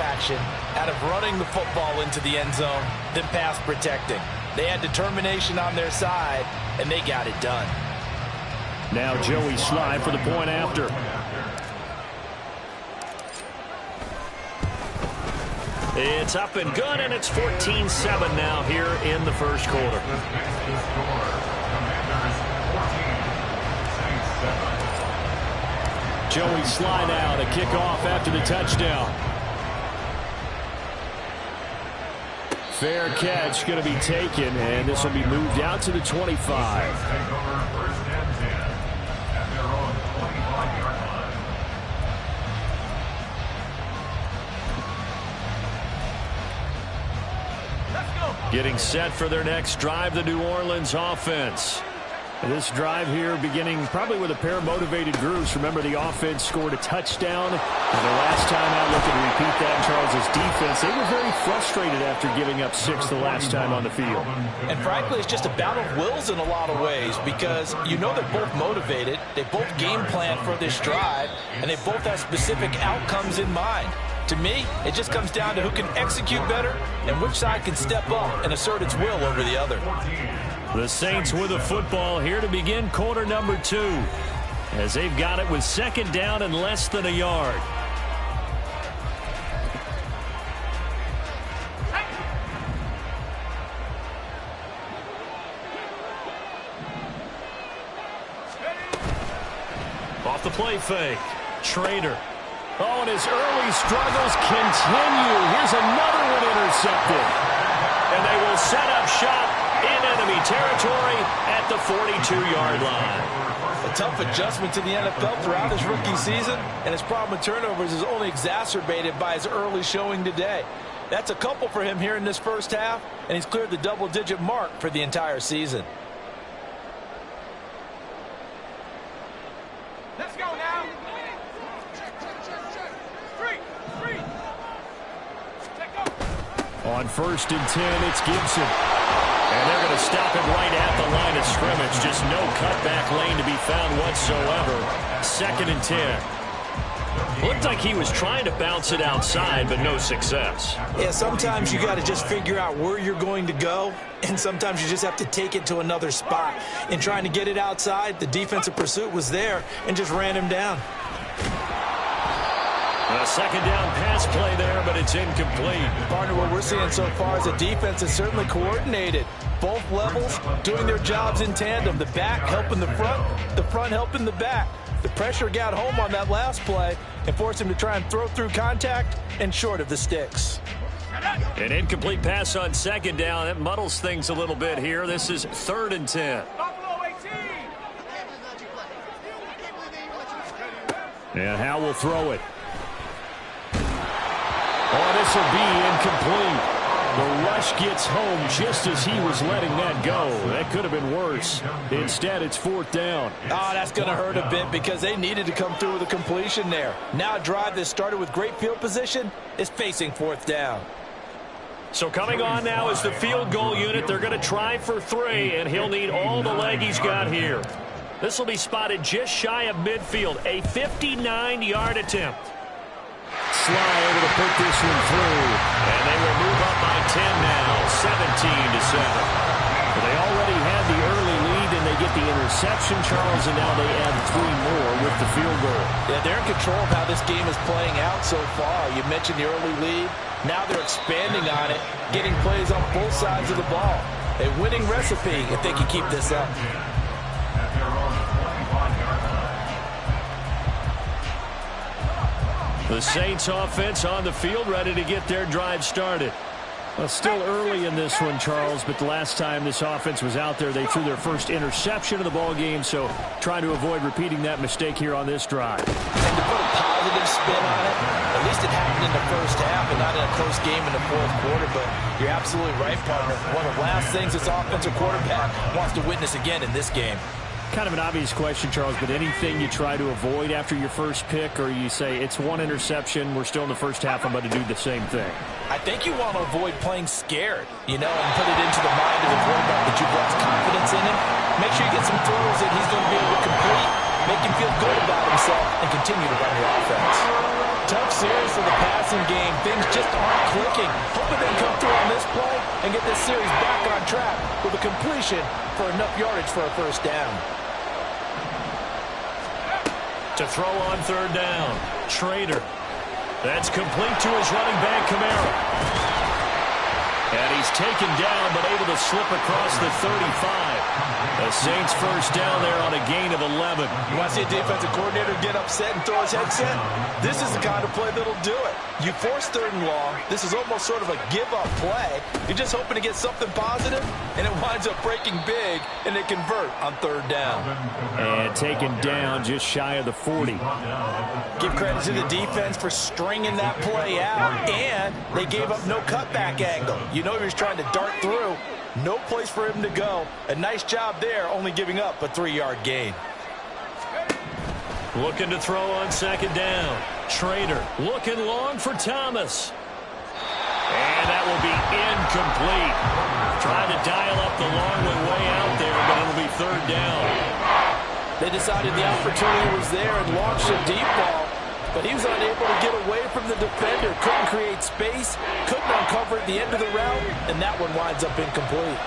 satisfaction out of running the football into the end zone than pass protecting. They had determination on their side, and they got it done. Now Joey Sly for the point after. It's up and good, and it's 14-7 now here in the first quarter. Joey Sly now to kick off after the touchdown. Fair catch going to be taken, and this will be moved out to the 25. Getting set for their next drive, the New Orleans offense. This drive here beginning probably with a pair of motivated groups. Remember, the offense scored a touchdown. And the last time out, looking to repeat that, Charles' defense, they were very frustrated after giving up 6 the last time on the field. And frankly, it's just a battle of wills in a lot of ways, because you know they're both motivated. They both game plan for this drive, and they both have specific outcomes in mind. To me, it just comes down to who can execute better and which side can step up and assert its will over the other. The Saints with the football here to begin quarter number 2, as they've got it with second down and less than a yard. Off the play fake. Trader. Oh, and his early struggles continue. Here's another one intercepted. And they will set up shop in enemy territory at the 42-yard line. A tough adjustment to the NFL throughout his rookie season, and his problem with turnovers is only exacerbated by his early showing today. That's a couple for him here in this first half, and he's cleared the double-digit mark for the entire season. Let's go now. On 1st and 10, it's Gibson. And they're going to stop him right at the line of scrimmage. Just no cutback lane to be found whatsoever. 2nd and 10. Looked like he was trying to bounce it outside, but no success. Yeah, sometimes you got to just figure out where you're going to go, and sometimes you just have to take it to another spot. In trying to get it outside, the defensive pursuit was there and just ran him down. A second down pass play there, but it's incomplete. Partner, what we're seeing so far is the defense is certainly coordinated. Both levels doing their jobs in tandem. The back helping the front helping the back. The pressure got home on that last play and forced him to try and throw through contact and short of the sticks. An incomplete pass on second down. That muddles things a little bit here. This is 3rd and 10. And Howe will throw it. Oh, this will be incomplete. The rush gets home just as he was letting that go. That could have been worse. Instead, it's 4th down. Oh, that's going to hurt a bit because they needed to come through with a completion there. Now a drive that started with great field position is facing 4th down. So coming on now is the field goal unit. They're going to try for 3, and he'll need all the leg he's got here. This will be spotted just shy of midfield. A 59-yard attempt. Sly able to put this one through, and they will move up by 10 now, 17-7. Well, they already had the early lead, and they get the interception, Charles, and now they add 3 more with the field goal. Yeah, they're in control of how this game is playing out so far. You mentioned the early lead. Now they're expanding on it, getting plays on both sides of the ball. A winning recipe if they can keep this up. The Saints offense on the field, ready to get their drive started. Well, still early in this one, Charles, but the last time this offense was out there, they threw their first interception of the ball game, so trying to avoid repeating that mistake here on this drive. And to put a positive spin on it, at least it happened in the first half and not in a close game in the 4th quarter, but you're absolutely right, partner. One of the last things this offensive quarterback wants to witness again in this game. Kind of an obvious question, Charles, but anything you try to avoid after your first pick, or you say it's 1 interception, we're still in the first half, I'm going to do the same thing? I think you want to avoid playing scared, and put it into the mind of the quarterback that you've lost confidence in him. Make sure you get some throws that he's going to be able to complete, make him feel good about himself, and continue to run your offense. Tough series for the passing passing game, things just aren't clicking. Hoping they come through on this play and get this series back on track with a completion for enough yardage for a first down. To throw on third down, Schrader. That's complete to his running back, Kamara. And he's taken down, but able to slip across the 35. The Saints first down there on a gain of 11. You want to see a defensive coordinator get upset and throw his headset? This is the kind of play that'll do it. You force third and long. This is almost sort of a give-up play. You're just hoping to get something positive, and it winds up breaking big, and they convert on third down. And taken down just shy of the 40. Give credit to the defense for stringing that play out, and they gave up no cutback angle. You know he was trying to dart through. No place for him to go. A nice job there, only giving up a 3-yard gain. Looking to throw on second down. Schrader looking long for Thomas. And that will be incomplete. Trying to dial up the long way out there, but it'll be third down. They decided the opportunity was there and launched a deep ball, but he was unable to get away from the defender. Couldn't create space, couldn't uncover at the end of the route, and that one winds up incomplete.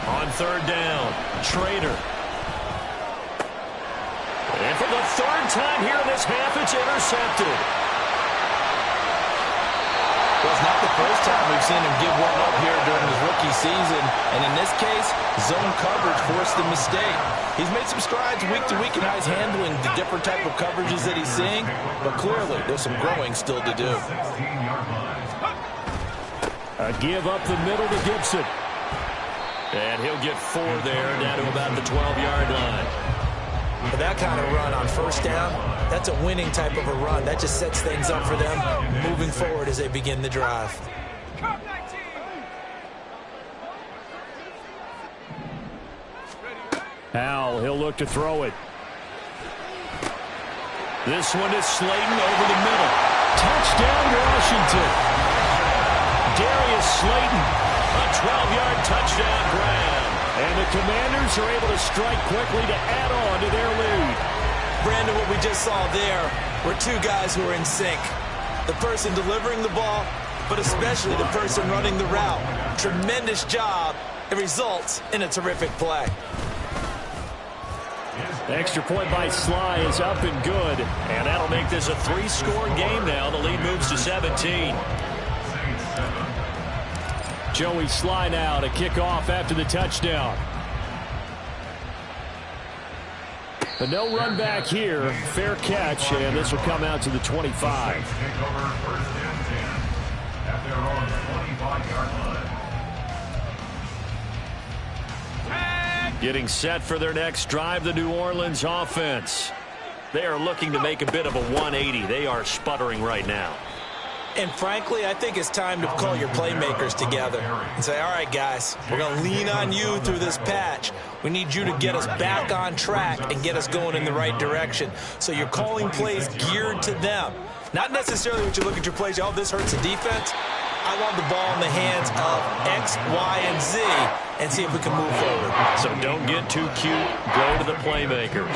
On third down, Schrader. And for the third time here in this half, it's intercepted. Well, it's not the first time we've seen him give one up here during his rookie season. And in this case, zone coverage forced the mistake. He's made some strides week to week in how he's handling the different type of coverages that he's seeing. But clearly, there's some growing still to do. A give up the middle to Gibson. And he'll get 4 there, down to about the 12-yard line. For that kind of run on first down, that's a winning type of a run. That just sets things up for them moving forward as they begin the drive. Howell, he'll look to throw it. This one is Slayton over the middle. Touchdown, Washington. Darius Slayton, a 12-yard touchdown grab. And the Commanders are able to strike quickly to add on to their lead. Brandon, what we just saw there were two guys who are in sync. The person delivering the ball, but especially the person running the route. Tremendous job. It results in a terrific play. The extra point by Sly is up and good. And that'll make this a 3-score game now. The lead moves to 17. Joey Sly now to kick off after the touchdown. But no run back here. Fair catch, and this will come out to the 25. Getting set for their next drive, the New Orleans offense. They are looking to make a bit of a 180. They are sputtering right now. And frankly, I think it's time to call your playmakers together and say, all right, guys, we're going to lean on you through this patch. We need you to get us back on track and get us going in the right direction. So you're calling plays geared to them. Not necessarily what you look at your plays, oh, this hurts the defense. I want the ball in the hands of X, Y, and Z and see if we can move forward. So don't get too cute. Go to the playmakers.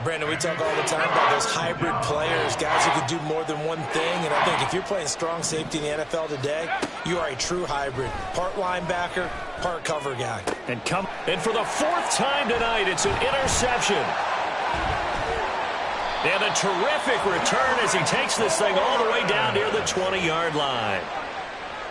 Brandon, we talk all the time about those hybrid players, guys who can do more than one thing. And I think if you're playing strong safety in the NFL today, you are a true hybrid. Part linebacker, part cover guy. And for the 4th time tonight, it's an interception. And a terrific return as he takes this thing all the way down near the 20-yard line.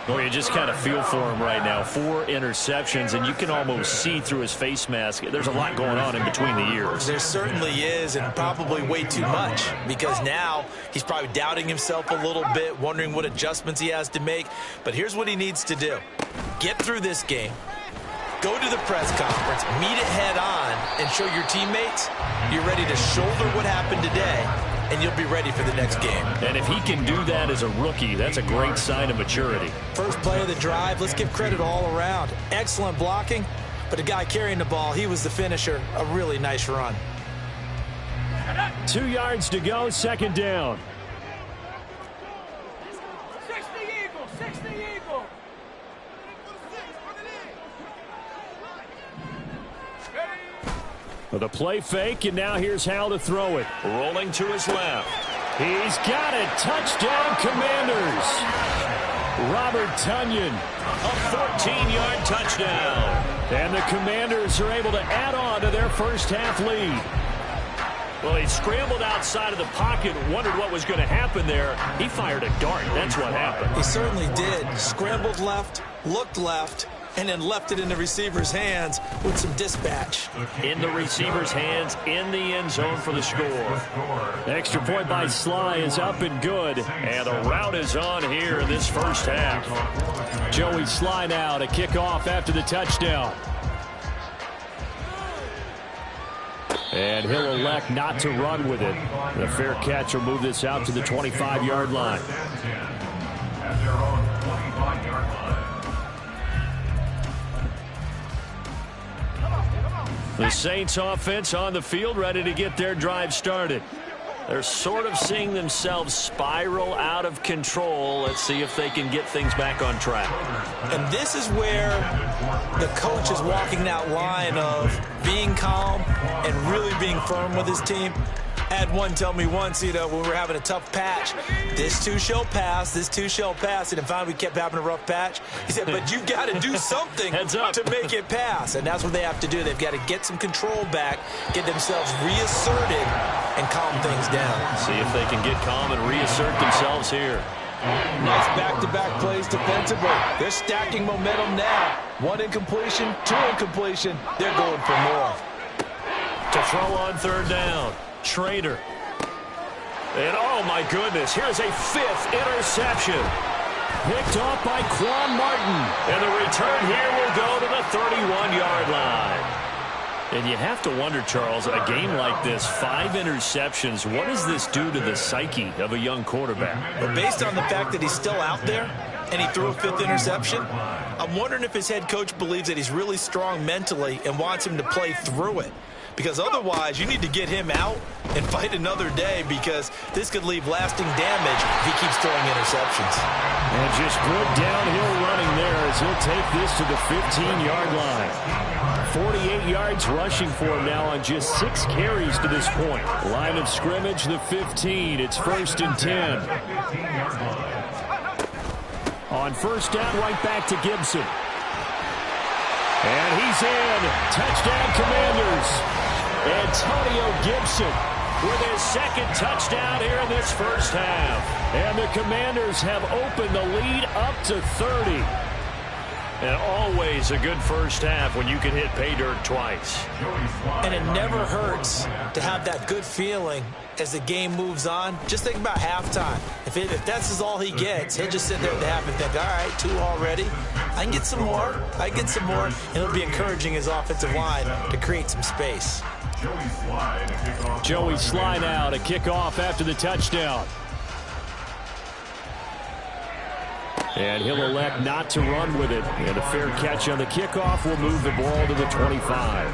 Well, you just kind of feel for him right now. 4 interceptions, and you can almost see through his face mask. There's a lot going on in between the ears. There certainly is, and probably way too much, because now he's probably doubting himself a little bit, wondering what adjustments he has to make. But here's what he needs to do. Get through this game. Go to the press conference, meet it head on, and show your teammates you're ready to shoulder what happened today, and you'll be ready for the next game. And if he can do that as a rookie, that's a great sign of maturity. First play of the drive, let's give credit all around. Excellent blocking, but the guy carrying the ball, he was the finisher. A really nice run. 2 yards to go, second down. 60 Eagle, 60 Eagle. Well, the play fake, and now here's how to throw it. Rolling to his left. He's got it. Touchdown, Commanders. Robert Tonyan, a 14-yard touchdown. And the Commanders are able to add on to their first half lead. Well, he scrambled outside of the pocket, wondered what was going to happen there. He fired a dart. That's what happened. He certainly did. Scrambled left, looked left, and then left it in the receiver's hands with some dispatch. In the receiver's hands, in the end zone for the score. Extra point by Sly is up and good. And the route is on here in this first half. Joey Sly now to kick off after the touchdown. And he'll elect not to run with it. The fair catch will move this out to the 25-yard line. The Saints offense on the field, ready to get their drive started. They're sort of seeing themselves spiral out of control. Let's see if they can get things back on track. And this is where the coach is walking that line of being calm and really being firm with his team. I had one tell me once, when we were having a tough patch, this too shall pass, this too shall pass. And finally we kept having a rough patch. He said, but you got to do something to make it pass. And that's what they have to do. They've got to get some control back, get themselves reasserted, and calm things down. See if they can get calm and reassert themselves here. Nice back-to-back plays defensively. They're stacking momentum now. One incompletion, two incompletion. They're going for more. To throw on third down. Trader. And oh my goodness, here's a fifth interception. Picked off by Quan Martin. And the return here will go to the 31-yard line. And you have to wonder, Charles, a game like this, 5 interceptions, what does this do to the psyche of a young quarterback? Well, based on the fact that he's still out there and he threw a fifth interception, I'm wondering if his head coach believes that he's really strong mentally and wants him to play through it. Because otherwise, you need to get him out and fight another day, because this could leave lasting damage if he keeps throwing interceptions. And just good downhill running there as he'll take this to the 15-yard line. 48 yards rushing for him now on just 6 carries to this point. Line of scrimmage, the 15. It's 1st and 10. On first down, right back to Gibson. And he's in. Touchdown, Commanders. Antonio Gibson with his second touchdown here in this first half. And the Commanders have opened the lead up to 30. And always a good first half when you can hit pay dirt twice. And it never hurts to have that good feeling as the game moves on. Just think about halftime. If that's all he gets, he'll just sit there at the half and think, all right, 2 already. I can get some more. I can get some more. And it'll be encouraging his offensive line to create some space. Joey Sly now to kick off after the touchdown. And he'll elect not to run with it. And a fair catch on the kickoff will move the ball to the 25.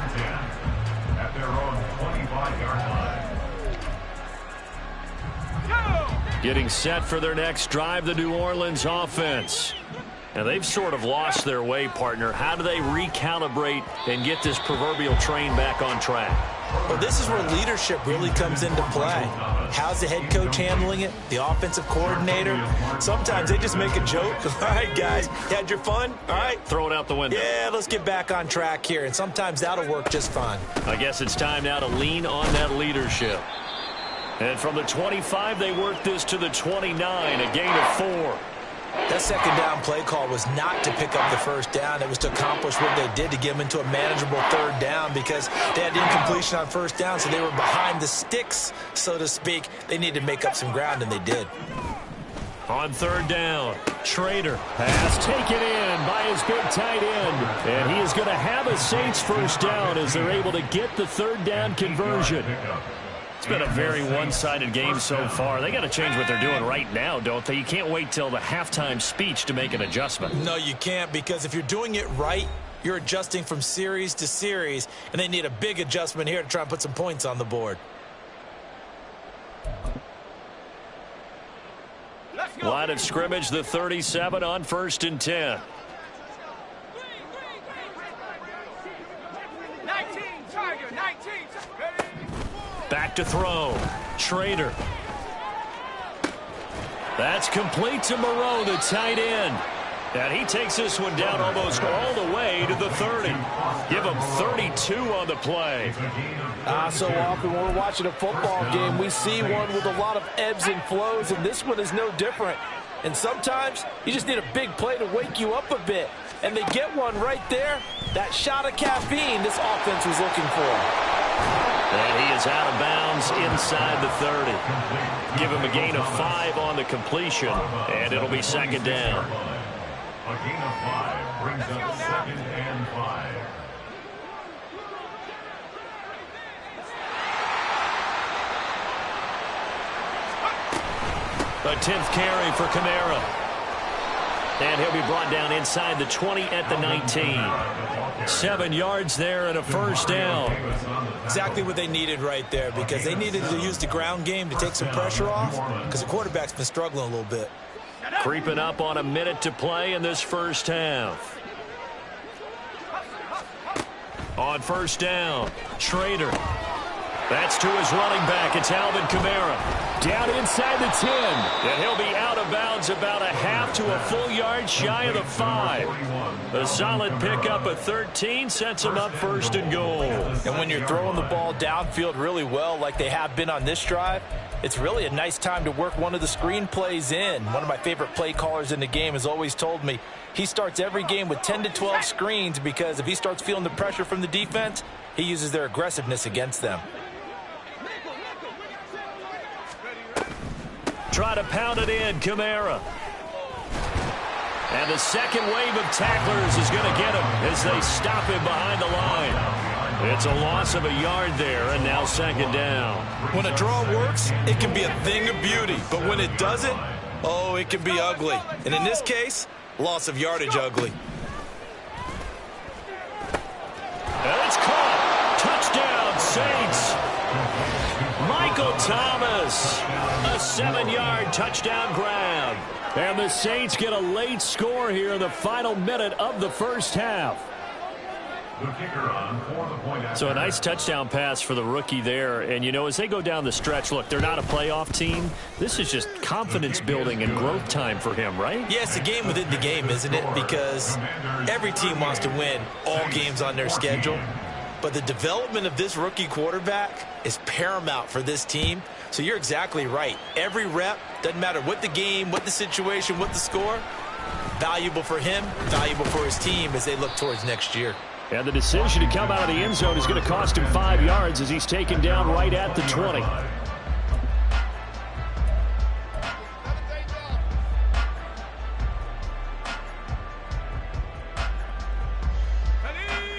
At their own 25-yard line. Getting set for their next drive, the New Orleans offense. Now, they've sort of lost their way, partner. How do they recalibrate and get this proverbial train back on track? Well, this is where leadership really comes into play. How's the head coach handling it? The offensive coordinator? Sometimes they just make a joke. All right, guys, you had your fun? All right. Throw it out the window. Yeah, let's get back on track here. And sometimes that'll work just fine. I guess it's time now to lean on that leadership. And from the 25, they work this to the 29, a gain of 4. That second down play call was not to pick up the first down. It was to accomplish what they did, to get them into a manageable third down, because they had incompletion on first down, so they were behind the sticks, so to speak. They needed to make up some ground, and they did. On third down, Trader. Pass taken in by his big tight end. And he is going to have a Saints first down as they're able to get the third down conversion. It's been a very one-sided game so far. They got to change what they're doing right now, don't they? You can't wait till the halftime speech to make an adjustment. No, you can't, because if you're doing it right, you're adjusting from series to series, and they need a big adjustment here to try and put some points on the board. Line of scrimmage, the 37 on 1st and 10. 19, Tiger, 19, Tiger. to throw. Schrader. That's complete to Moreau, the tight end. And he takes this one down almost all the way to the 30. Give him 32 on the play. So often when we're watching a football game, we see one with a lot of ebbs and flows, and this one is no different. And sometimes you just need a big play to wake you up a bit. And they get one right there. That shot of caffeine this offense was looking for. And he is out of bounds inside the 30. Give him a gain of 5 on the completion, and it'll be second down. A gain of 5 brings up 2nd and 5. A 10th carry for Kamara. And he'll be brought down inside the 20 at the 19. 7 yards there and a first down. Exactly what they needed right there, because they needed to use the ground game to take some pressure off, because the quarterback's been struggling a little bit. Creeping up on a minute to play in this first half. On first down, Schrader. That's to his running back. It's Alvin Kamara. Down inside the 10. And he'll be out of bounds about a half to a full yard shy of the 5. A solid pickup of 13 sets him up first and goal. And when you're throwing the ball downfield really well like they have been on this drive, it's really a nice time to work one of the screen plays in. One of my favorite play callers in the game has always told me he starts every game with 10 to 12 screens, because if he starts feeling the pressure from the defense, he uses their aggressiveness against them. Try to pound it in, Kamara. And the second wave of tacklers is going to get him as they stop him behind the line. It's a loss of a yard there, and now second down. When a draw works, it can be a thing of beauty. But when it doesn't, oh, it can be ugly. And in this case, loss of yardage ugly. And it's caught. Touchdown, Saints. Michael Thomas. A 7-yard touchdown grab. And the Saints get a late score here in the final minute of the first half. So a nice touchdown pass for the rookie there. And, you know, as they go down the stretch, look, they're not a playoff team. This is just confidence building and growth time for him, right? Yeah, it's a game within the game, isn't it? Because every team wants to win all games on their schedule. But the development of this rookie quarterback is paramount for this team. So you're exactly right. Every rep, doesn't matter what the game, what the situation, what the score, valuable for him, valuable for his team as they look towards next year. And the decision to come out of the end zone is going to cost him 5 yards as he's taken down right at the 20.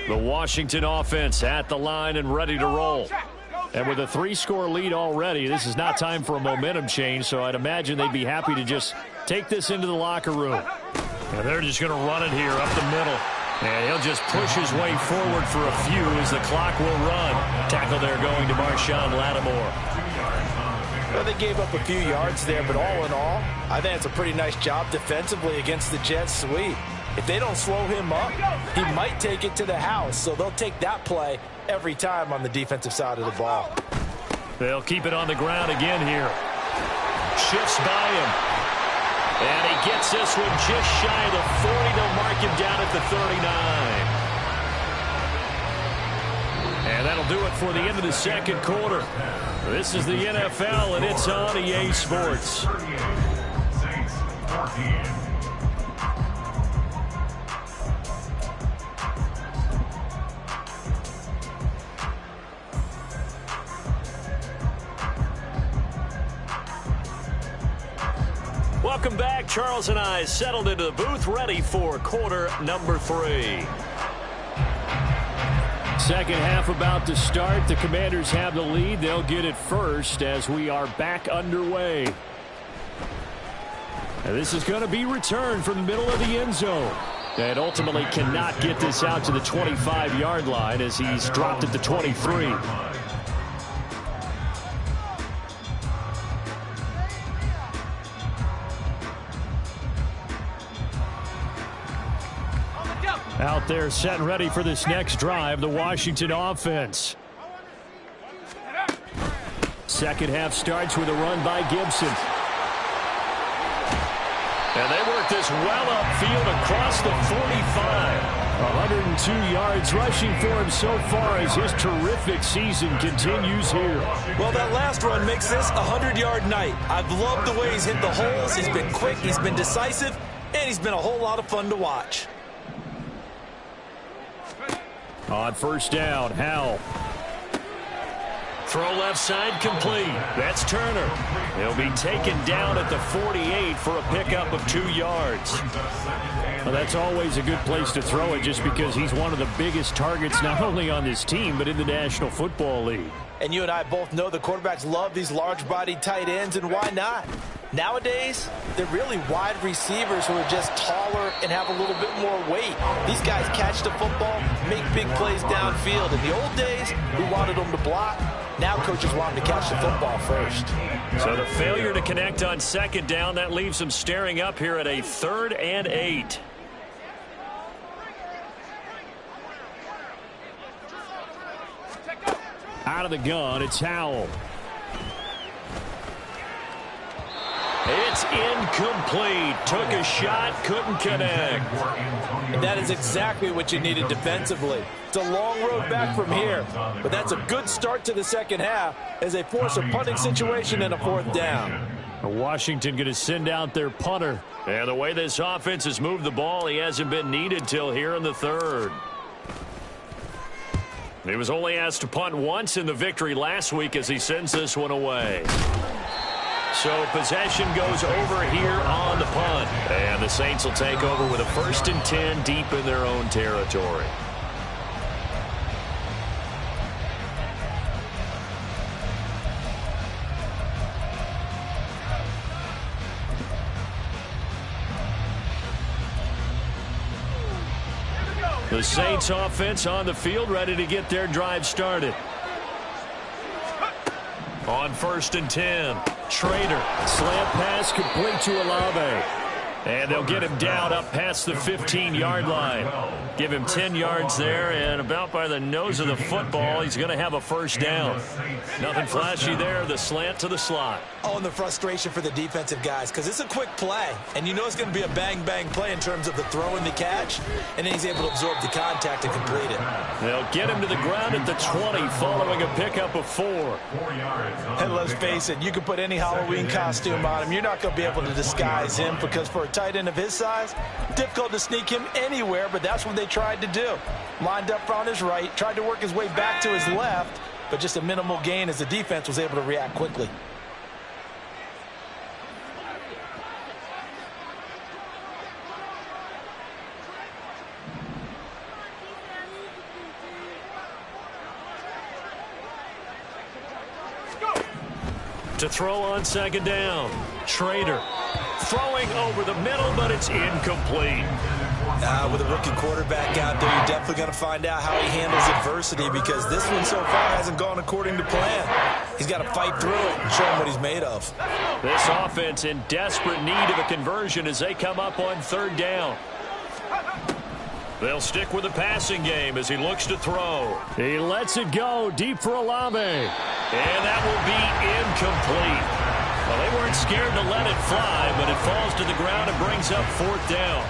The Washington offense at the line and ready to roll. And with a 3-score lead already, this is not time for a momentum change, so I'd imagine they'd be happy to just take this into the locker room. And they're just going to run it here up the middle. And he'll just push his way forward for a few as the clock will run. Tackle there going to Marshawn Lattimore. Well, they gave up a few yards there, but all in all, I think it's a pretty nice job defensively against the Jets sweep. If they don't slow him up, he might take it to the house. So they'll take that play every time on the defensive side of the ball. They'll keep it on the ground again here. Shifts by him. And he gets this one just shy of the 40. They'll mark him down at the 39. And that'll do it for the end of the second quarter. This is the NFL, and it's on EA Sports. Saints 14. Welcome back. Charles and I settled into the booth, ready for quarter number 3. Second half about to start. The Commanders have the lead. They'll get it first as we are back underway. And this is going to be returned from the middle of the end zone. And ultimately cannot get this out to the 25-yard line as he's dropped at the 23. Out there set and ready for this next drive, the Washington offense. second half starts with a run by Gibson. And they work this well upfield across the 45. 102 yards rushing for him so far as his terrific season continues here. Well, that last run makes this a 100-yard night. I've loved the way he's hit the holes. He's been quick, he's been decisive, and he's been a whole lot of fun to watch. On first down, Howell. Throw left side complete. That's Turner. He'll be taken down at the 48 for a pickup of 2 yards. Well, that's always a good place to throw it just because he's one of the biggest targets not only on this team but in the National Football League. And you and I both know the quarterbacks love these large-bodied tight ends, and why not? Nowadays, they're really wide receivers who are just taller and have a little bit more weight. These guys catch the football, make big plays downfield. In the old days, we wanted them to block. Now coaches want them to catch the football first. So the failure to connect on second down, that leaves them staring up here at a 3rd and 8. Out of the gun, it's Howell. It's incomplete. Took a shot, couldn't connect. And that is exactly what you needed defensively. It's a long road back from here, but that's a good start to the second half as they force a punting situation and a 4th down. Washington going to send out their punter. And the way this offense has moved the ball, he hasn't been needed till here in the 3rd. He was only asked to punt once in the victory last week as he sends this one away. So possession goes over here on the punt. And the Saints will take over with a 1st and 10 deep in their own territory. The Saints offense on the field ready to get their drive started. On 1st and 10, Trader. Slant pass complete to Olave. And they'll get him down up past the 15-yard line. Give him 10 yards there, and about by the nose of the football, he's going to have a 1st down. Nothing flashy there, the slant to the slot. Oh, and the frustration for the defensive guys, because it's a quick play, and you know it's going to be a bang-bang play in terms of the throw and the catch, and then he's able to absorb the contact and complete it. They'll get him to the ground at the 20 following a pickup of 4. And let's face it, you can put any Halloween costume on him. You're not going to be able to disguise him because for a tight end of his size, difficult to sneak him anywhere, but that's what they tried to do. Lined up on his right, tried to work his way back to his left, but just a minimal gain as the defense was able to react quickly. To throw on second down, Trader. Throwing over the middle, but it's incomplete. With a rookie quarterback out there, you're definitely going to find out how he handles adversity because this one so far hasn't gone according to plan. He's got to fight through it and show him what he's made of. This offense in desperate need of a conversion as they come up on 3rd down. They'll stick with the passing game as he looks to throw. He lets it go deep for Olave. And that will be incomplete. Well, they weren't scared to let it fly, but it falls to the ground and brings up 4th down.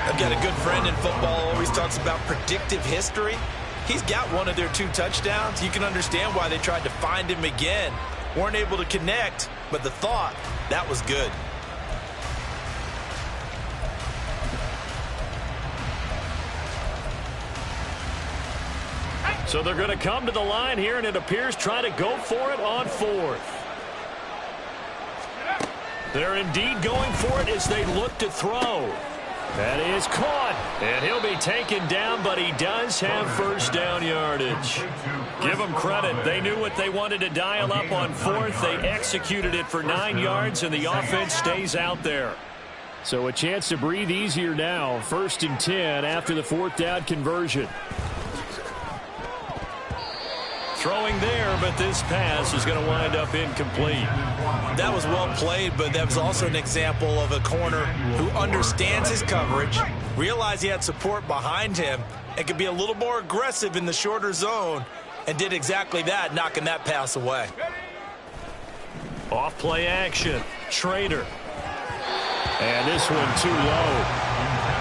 I've got a good friend in football who always talks about predictive history. He's got one of their 2 touchdowns. You can understand why they tried to find him again. Weren't able to connect, but the thought, that was good. So they're going to come to the line here, and it appears trying to go for it on 4th. They're indeed going for it as they look to throw. That is caught, and he'll be taken down, but he does have 1st down yardage. Give them credit. They knew what they wanted to dial up on 4th. They executed it for 9 yards, and the offense stays out there. So a chance to breathe easier now. 1st and 10 after the 4th down conversion. Throwing there, but this pass is going to wind up incomplete. That was well played, but that was also an example of a corner who understands his coverage, realized he had support behind him, and could be a little more aggressive in the shorter zone, and did exactly that, knocking that pass away. Off play action. Trader. And this one too low.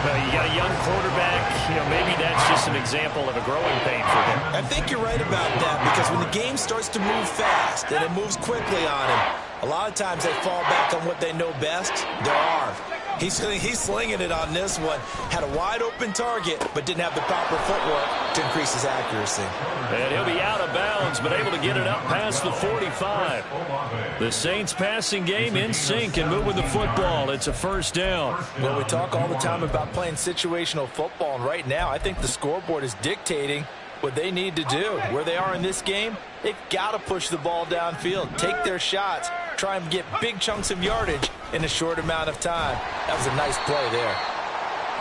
You got a young quarterback. Maybe that's just an example of a growing pain for him. I think you're right about that, because when the game starts to move fast and it moves quickly on him, a lot of times they fall back on what they know best, their arm. He's slinging it on this one. Had a wide open target, but didn't have the proper footwork to increase his accuracy. And he'll be out of bounds, but able to get it up past the 45. The Saints passing game in sync and moving the football. It's a first down. Well, we talk all the time about playing situational football, and right now I think the scoreboard is dictating what they need to do. Where they are in this game, they've got to push the ball downfield, take their shots, try and get big chunks of yardage in a short amount of time. That was a nice play there.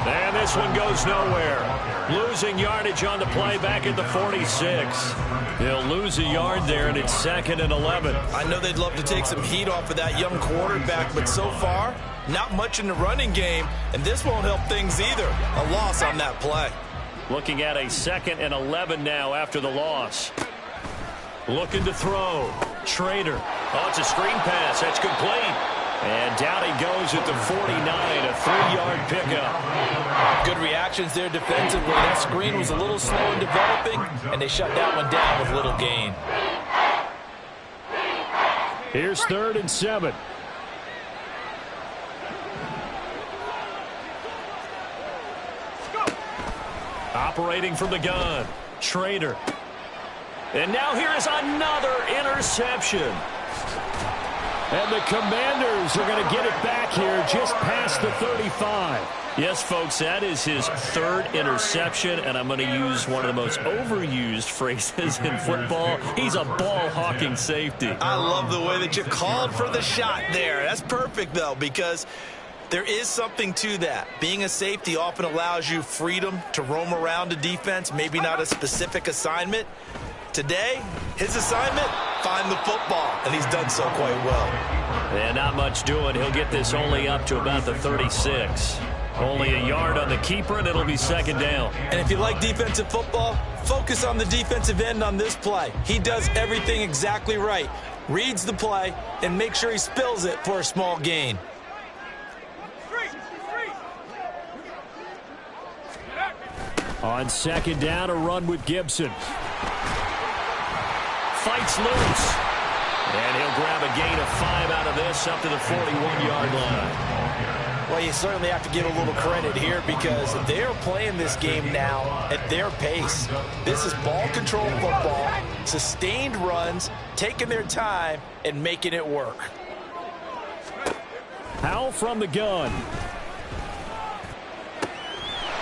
And this one goes nowhere. Losing yardage on the play back at the 46. They'll lose a yard there, and it's 2nd and 11. I know they'd love to take some heat off of that young quarterback, but so far, not much in the running game, and this won't help things either. A loss on that play. Looking at a 2nd and 11 now after the loss. Looking to throw. Trader. Oh, it's a screen pass. That's complete. And down he goes at the 49, a 3-yard pickup. Good reactions there defensively. That screen was a little slow in developing, and they shut that one down with little gain. Here's 3rd and 7. Operating from the gun. Trader. And now here is another interception. And the Commanders are going to get it back here just past the 35. Yes, folks, that is his 3rd interception, and I'm going to use one of the most overused phrases in football. He's a ball-hawking safety. I love the way that you called for the shot there. That's perfect, though, because there is something to that. Being a safety often allows you freedom to roam around a defense, maybe not a specific assignment. Today, his assignment, find the football, and he's done so quite well. And not much doing. He'll get this only up to about the 36. Only a yard on the keeper, and it'll be 2nd down. And if you like defensive football, focus on the defensive end on this play. He does everything exactly right. Reads the play, and make sure he spills it for a small gain. On 2nd down, a run with Gibson. Fights loose. And he'll grab a gain of 5 out of this up to the 41-yard line. Well, you certainly have to give a little credit here, because they're playing this game now at their pace. This is ball control football, sustained runs, taking their time and making it work. Howell from the gun.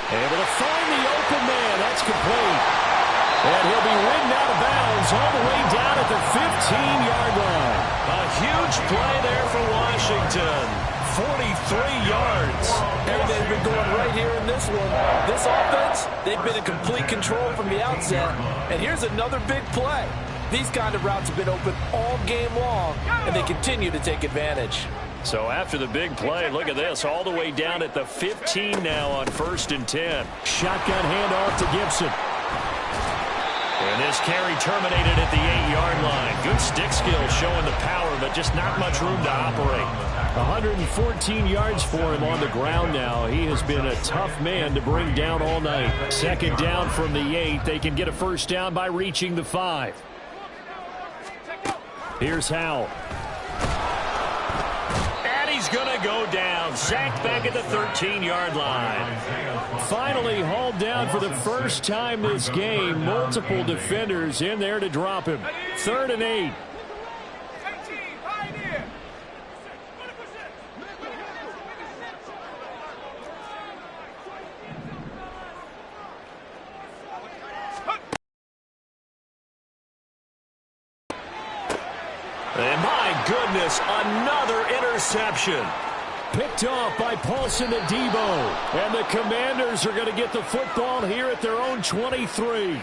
Able to find the open man. That's complete. And he'll be ridden out of bounds all the way down at the 15-yard line. A huge play there for Washington. 43 yards. Everything's been going right here in this one. This offense, they've been in complete control from the outset. And here's another big play. These kind of routes have been open all game long, and they continue to take advantage. So after the big play, look at this, all the way down at the 15 now on 1st and 10. Shotgun handoff to Gibson. And this carry terminated at the 8-yard line. Good stick skill showing the power, but just not much room to operate. 114 yards for him on the ground now. He has been a tough man to bring down all night. 2nd down from the 8. They can get a first down by reaching the 5. Here's Howell. He's going to go down. Sacked back at the 13-yard line. Finally hauled down for the first time this game. Multiple defenders in there to drop him. 3rd and 8. And my goodness, another interception. Picked off by Paulson Adebo. And the Commanders are going to get the football here at their own 23.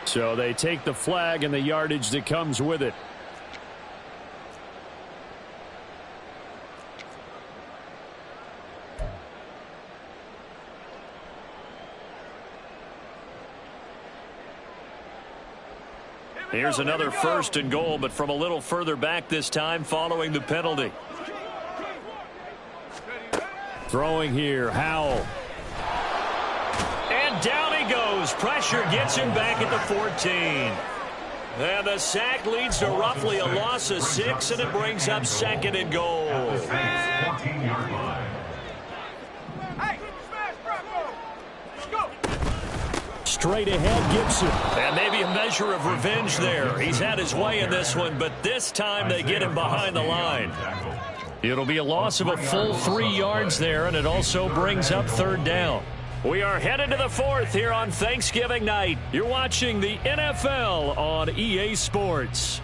So they take the flag and the yardage that comes with it. Here's another 1st and goal, but from a little further back this time following the penalty. Throwing here, Howell. And down he goes. Pressure gets him back at the 14. And the sack leads to roughly a loss of 6, and it brings up 2nd and goal. Straight ahead, Gibson. And maybe a measure of revenge there. He's had his way in this one, but this time they get him behind the line. It'll be a loss of a full 3 yards there, and it also brings up 3rd down. We are headed to the 4th here on Thanksgiving night. You're watching the NFL on EA Sports.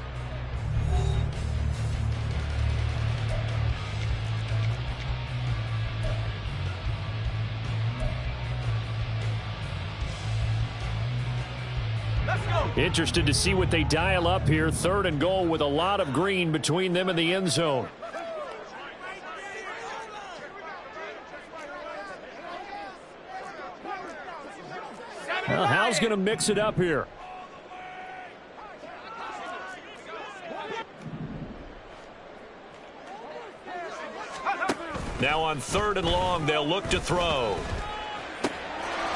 Interested to see what they dial up here. 3rd and goal with a lot of green between them and the end zone. Well, Hal's going to mix it up here. Now on 3rd and long, they'll look to throw.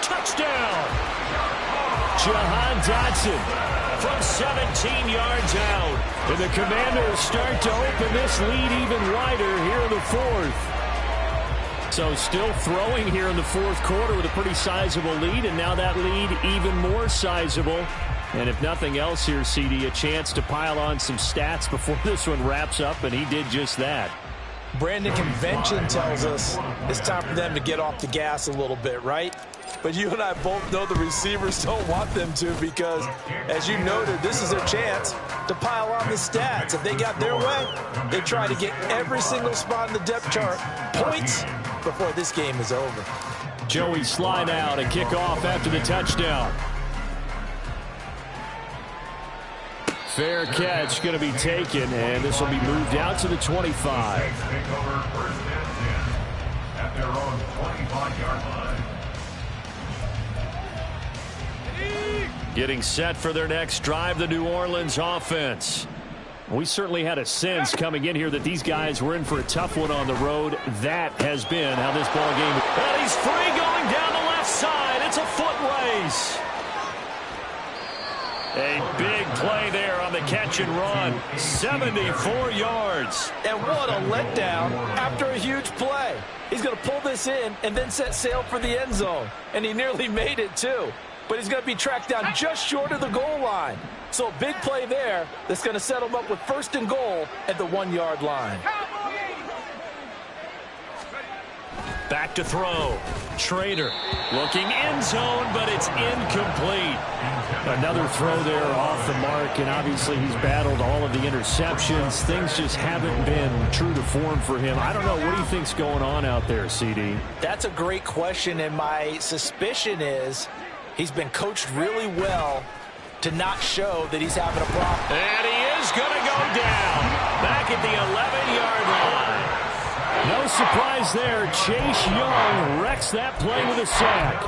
Touchdown! Jahan Dotson from 17 yards out. And the Commanders start to open this lead even wider here in the 4th. So still throwing here in the 4th quarter with a pretty sizable lead, and now that lead even more sizable. And if nothing else here, CD, a chance to pile on some stats before this one wraps up, and he did just that. Brandon, convention tells us it's time for them to get off the gas a little bit, right? But you and I both know the receivers don't want them to, because, as you noted, this is their chance to pile on the stats. If they got their way, they try to get every single spot in the depth chart points before this game is over. Joey slide out and kick off after the touchdown. Fair catch going to be taken, and this will be moved out to the 25. At their own 25-yard line. Getting set for their next drive, the New Orleans offense. We certainly had a sense coming in here that these guys were in for a tough one on the road. That has been how this ball game. And he's free going down the left side. It's a foot race. A big play there on the catch and run. 74 yards. And what a letdown after a huge play. He's going to pull this in and then set sail for the end zone. And he nearly made it, too. But he's going to be tracked down just short of the goal line. So a big play there that's going to set him up with 1st and goal at the 1-yard line. Back to throw. Trader looking end zone, but it's incomplete. Another throw there off the mark, and obviously he's battled all of the interceptions. Things just haven't been true to form for him. I don't know. What do you think's going on out there, CD? That's a great question, and my suspicion is he's been coached really well to not show that he's having a problem. And he is going to go down. Back at the 11-yard line. No surprise there. Chase Young wrecks that play with a sack.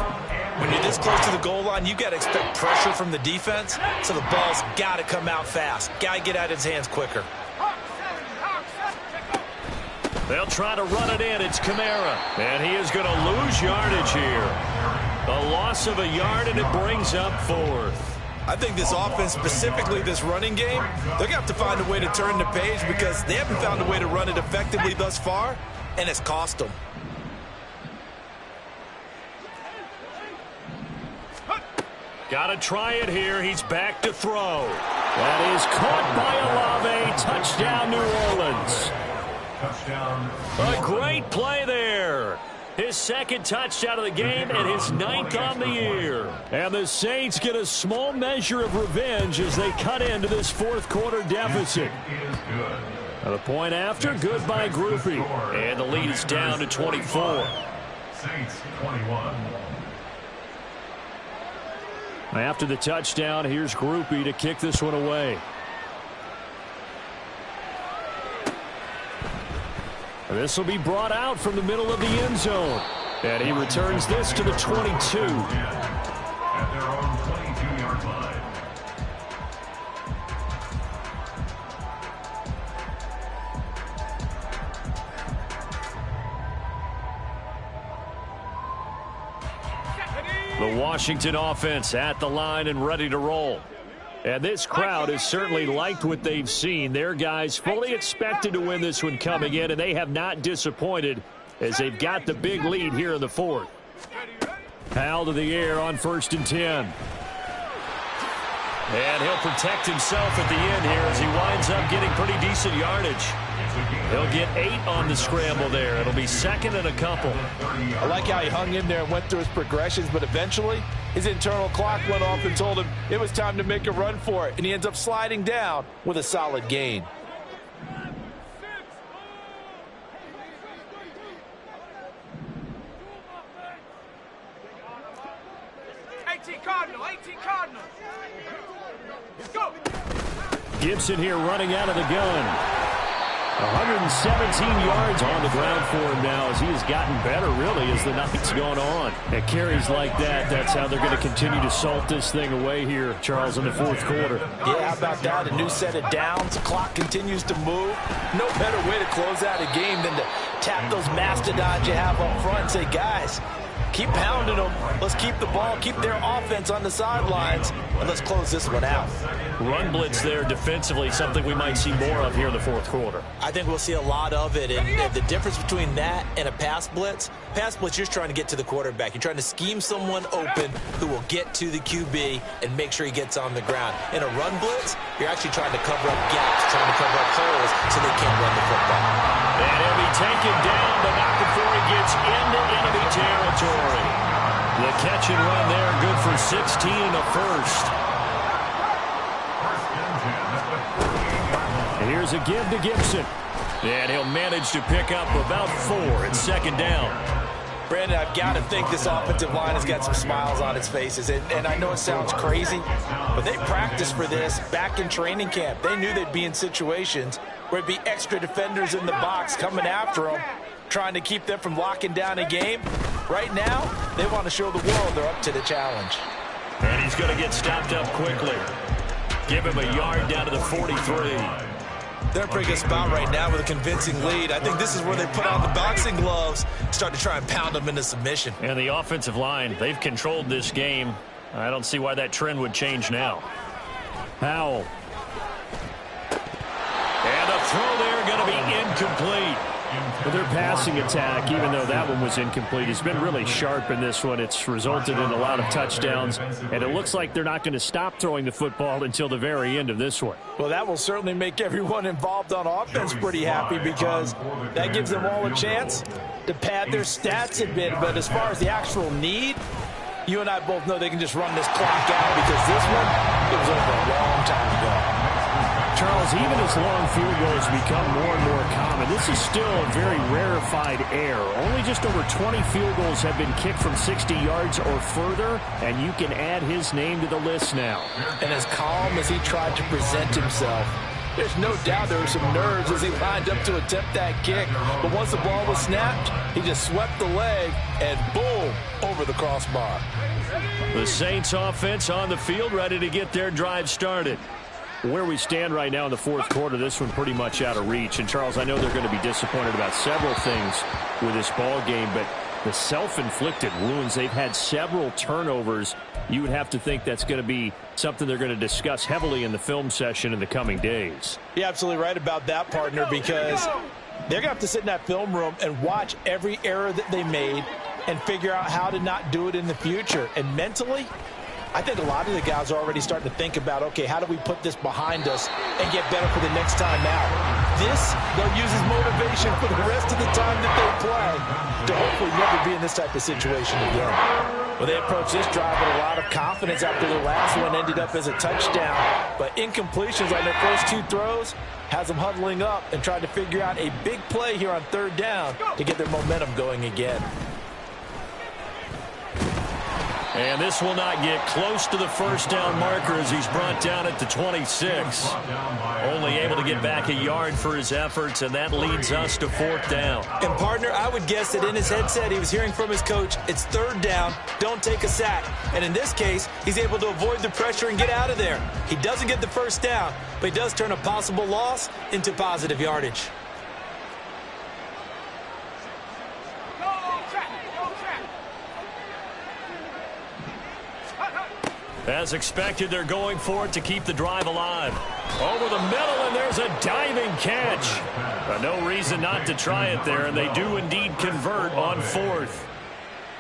When you're this close to the goal line, you got to expect pressure from the defense, so the ball's got to come out fast. Got to get out of his hands quicker. They'll try to run it in. It's Kamara. And he is going to lose yardage here. A loss of a yard, and it brings up 4th. I think this offense, specifically this running game, they're going to have to find a way to turn the page, because they haven't found a way to run it effectively thus far, and it's cost them. Got to try it here. He's back to throw. That is caught by Olave. Touchdown, New Orleans. Touchdown. A great play there. His 2nd touchdown of the game and his 9th on the year. And the Saints get a small measure of revenge as they cut into this 4th quarter deficit. Now the point after, good by Groupie. And the lead is down to 24. Saints 21. After the touchdown, here's Groupie to kick this one away. This will be brought out from the middle of the end zone. And he returns this to the 22. At their own 22-yard line. The Washington offense at the line and ready to roll. And this crowd has certainly liked what they've seen. Their guys fully expected to win this one coming in, and they have not disappointed as they've got the big lead here in the fourth. Powell to the air on 1st and 10. And he'll protect himself at the end here as he winds up getting pretty decent yardage. He'll get 8 on the scramble there. It'll be 2nd and a couple. I like how he hung in there and went through his progressions, but eventually his internal clock went off and told him it was time to make a run for it, and he ends up sliding down with a solid gain. Cardinal. Go. Gibson here running out of the gun. 117 yards on the ground for him now as he has gotten better, really, as the night's gone on. At carries like that, that's how they're going to continue to salt this thing away here, Charles, in the fourth quarter. Yeah, how about that? A new set of downs. The clock continues to move. No better way to close out a game than to tap those mastodons you have up front and say, guys, keep pounding them. Let's keep the ball, keep their offense on the sidelines, and let's close this one out. Run blitz there defensively, something we might see more of here in the fourth quarter. I think we'll see a lot of it, and the difference between that and a pass blitz, you're just trying to get to the quarterback. You're trying to scheme someone open who will get to the QB and make sure he gets on the ground. In a run blitz, you're actually trying to cover up gaps, trying to cover up holes so they can't run the football. And he'll be taken down, but not before he gets into enemy territory. The catch and run there, good for 16 and a first. And here's a give to Gibson. And he'll manage to pick up about 4 at 2nd down. Brandon, I've got to think this offensive line has got some smiles on its faces. And I know it sounds crazy, but they practiced for this back in training camp. They knew they'd be in situations where it'd be extra defenders in the box coming after them, trying to keep them from locking down a game. Right now, they want to show the world they're up to the challenge. And he's going to get stopped up quickly. Give him a yard down to the 43. They're in a pretty good spot right now with a convincing lead. I think this is where they put on the boxing gloves, start to try and pound them into submission. And the offensive line, they've controlled this game. I don't see why that trend would change now. Powell. And a throw there going to be incomplete. But their passing attack, even though that one was incomplete, has been really sharp in this one. It's resulted in a lot of touchdowns, and it looks like they're not going to stop throwing the football until the very end of this one. Well, that will certainly make everyone involved on offense pretty happy because that gives them all a chance to pad their stats a bit. But as far as the actual need, you and I both know they can just run this clock out because this one, it was over a long time ago. Charles, even as long field goals become more and more common, this is still a very rarefied error. Only just over 20 field goals have been kicked from 60 yards or further, and you can add his name to the list now. And as calm as he tried to present himself, there's no doubt there were some nerves as he lined up to attempt that kick. But once the ball was snapped, he just swept the leg and boom, over the crossbar. The Saints offense on the field, ready to get their drive started. Where we stand right now in the fourth quarter, this one pretty much out of reach. And, Charles, I know they're going to be disappointed about several things with this ball game, but the self-inflicted wounds, they've had several turnovers. You would have to think that's going to be something they're going to discuss heavily in the film session in the coming days. You're absolutely right about that, partner, because they're going to have to sit in that film room and watch every error that they made and figure out how to not do it in the future. And mentally, I think a lot of the guys are already starting to think about, okay, how do we put this behind us and get better for the next time out? This, they'll use as motivation for the rest of the time that they play to hopefully never be in this type of situation again. Well, they approached this drive with a lot of confidence after their last one ended up as a touchdown. But incompletions on their first 2 throws has them huddling up and trying to figure out a big play here on 3rd down to get their momentum going again. And this will not get close to the first down marker as he's brought down at the 26. Only able to get back a yard for his efforts, and that leads us to 4th down. And, partner, I would guess that in his headset he was hearing from his coach, it's 3rd down, don't take a sack. And in this case, he's able to avoid the pressure and get out of there. He doesn't get the first down, but he does turn a possible loss into positive yardage. As expected, they're going for it to keep the drive alive. Over the middle, and there's a diving catch. No reason not to try it there, and they do indeed convert on fourth.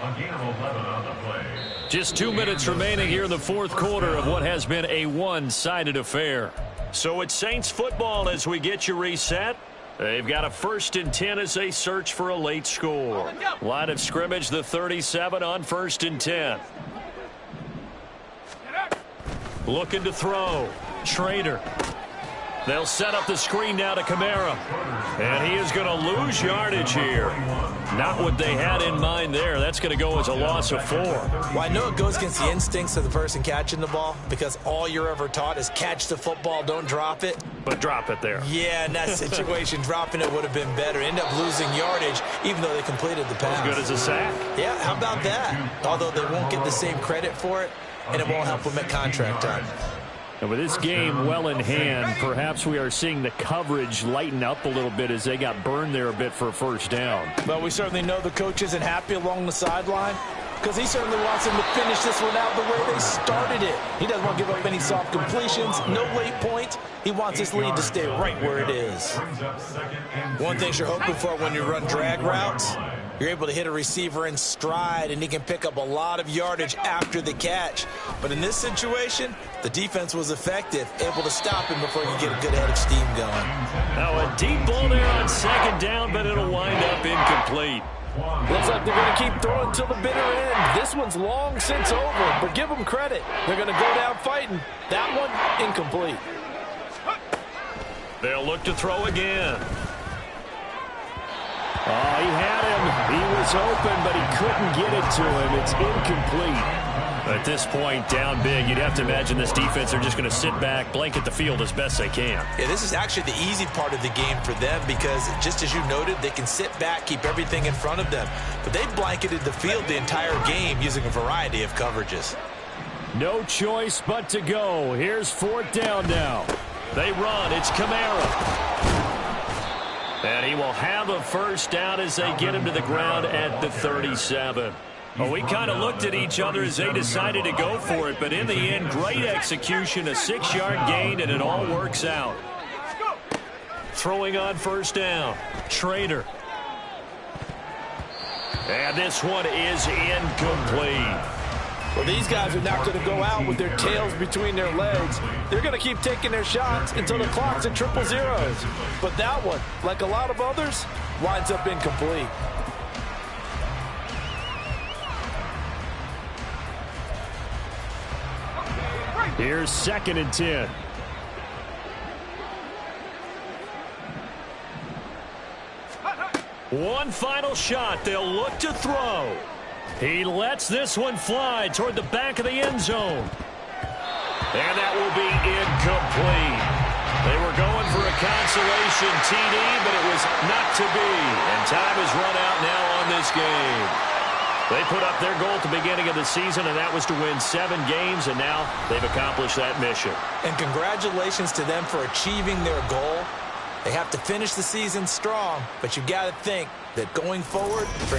A gain of 11 on the play. Just 2 minutes remaining here in the fourth quarter of what has been a one-sided affair. So it's Saints football as we get you reset. They've got a 1st and 10 as they search for a late score. Line of scrimmage, the 37 on 1st and 10. Looking to throw. Trader. They'll set up the screen now to Kamara. And he is going to lose yardage here. Not what they had in mind there. That's going to go as a loss of 4. Well, I know it goes against the instincts of the person catching the ball because all you're ever taught is catch the football, don't drop it. But drop it there. Yeah, in that situation, dropping it would have been better. End up losing yardage, even though they completed the pass. As good as a sack. Yeah, how about that? Although they won't get the same credit for it, and it won't help them at contract time. And with this game well in hand, perhaps we are seeing the coverage lighten up a little bit as they got burned there a bit for a first down. But we certainly know the coach isn't happy along the sideline because he certainly wants them to finish this one out the way they started it. He doesn't want to give up any soft completions, no late points. He wants his lead to stay right where it is. One thing you're hoping for when you run drag routes, you're able to hit a receiver in stride, and he can pick up a lot of yardage after the catch. But in this situation, the defense was effective, able to stop him before you get a good head of steam going. Now a deep ball there on 2nd down, but it'll wind up incomplete. Looks like they're going to keep throwing till the bitter end. This one's long since over, but give them credit. They're going to go down fighting. That one, incomplete. They'll look to throw again. Oh, he had him. He was open, but he couldn't get it to him. It's incomplete. At this point, down big, you'd have to imagine this defense are just going to sit back, blanket the field as best they can. Yeah, this is actually the easy part of the game for them because, just as you noted, they can sit back, keep everything in front of them. But they blanketed the field the entire game using a variety of coverages. No choice but to go. Here's 4th down now. They run. It's Kamara. And he will have a first down as they get him to the ground at the 37. Well, we kind of looked at each other as they decided to go for it, but in the end, great execution, a 6-yard gain, and it all works out. Throwing on 1st down. Trader. And this one is incomplete. Well, these guys are not going to go out with their tails between their legs. They're going to keep taking their shots until the clock's at 000. But that one, like a lot of others, winds up incomplete. Here's 2nd and 10. One final shot. They'll look to throw. He lets this one fly toward the back of the end zone. And that will be incomplete. They were going for a consolation TD, but it was not to be. And time has run out now on this game. They put up their goal at the beginning of the season, and that was to win 7 games, and now they've accomplished that mission. And congratulations to them for achieving their goal. They have to finish the season strong, but you got to think that going forward, for